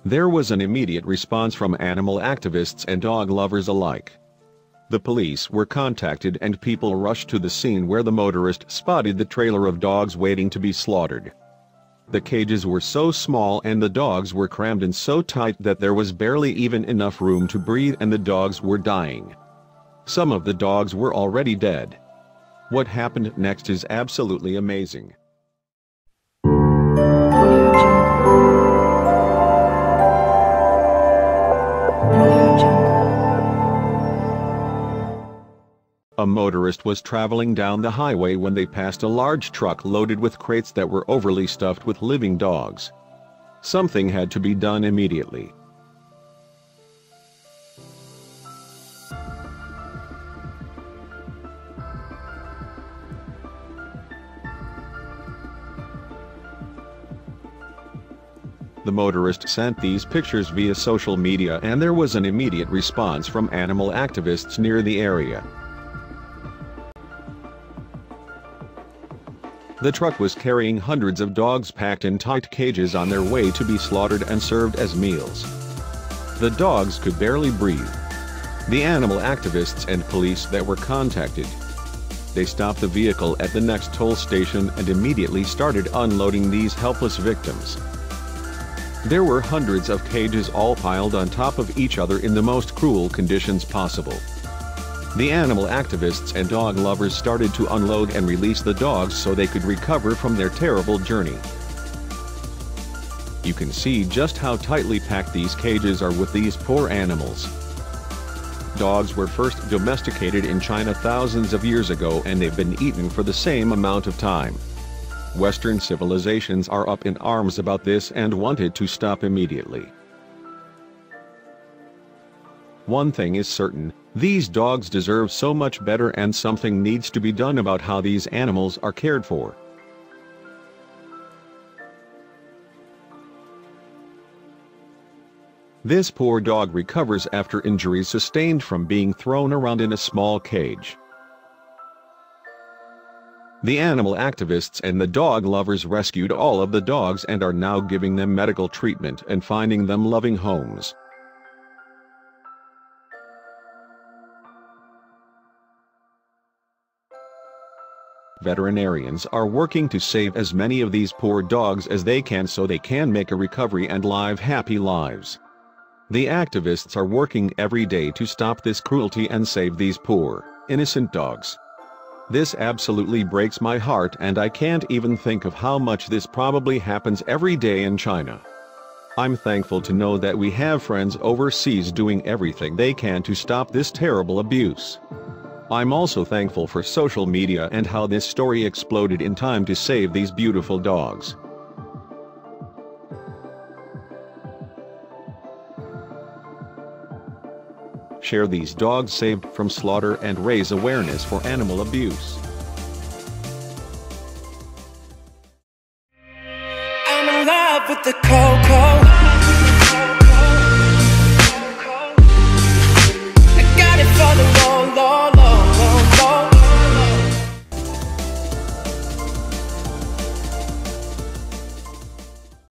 There was an immediate response from animal activists and dog lovers alike. The police were contacted and people rushed to the scene where the motorist spotted the trailer of dogs waiting to be slaughtered. The cages were so small and the dogs were crammed in so tight that there was barely even enough room to breathe, and the dogs were dying. Some of the dogs were already dead. What happened next is absolutely amazing. A motorist was traveling down the highway when they passed a large truck loaded with crates that were overly stuffed with living dogs. Something had to be done immediately. The motorist sent these pictures via social media and there was an immediate response from animal activists near the area. The truck was carrying hundreds of dogs packed in tight cages on their way to be slaughtered and served as meals. The dogs could barely breathe. The animal activists and police that were contacted. They stopped the vehicle at the next toll station and immediately started unloading these helpless victims. There were hundreds of cages all piled on top of each other in the most cruel conditions possible. The animal activists and dog lovers started to unload and release the dogs so they could recover from their terrible journey. You can see just how tightly packed these cages are with these poor animals. Dogs were first domesticated in China thousands of years ago and they've been eaten for the same amount of time. Western civilizations are up in arms about this and wanted to stop immediately. One thing is certain, these dogs deserve so much better and something needs to be done about how these animals are cared for. This poor dog recovers after injuries sustained from being thrown around in a small cage. The animal activists and the dog lovers rescued all of the dogs and are now giving them medical treatment and finding them loving homes. Veterinarians are working to save as many of these poor dogs as they can so they can make a recovery and live happy lives. The activists are working every day to stop this cruelty and save these poor, innocent dogs. This absolutely breaks my heart and I can't even think of how much this probably happens every day in China. I'm thankful to know that we have friends overseas doing everything they can to stop this terrible abuse. I'm also thankful for social media and how this story exploded in time to save these beautiful dogs. Share these dogs saved from slaughter and raise awareness for animal abuse.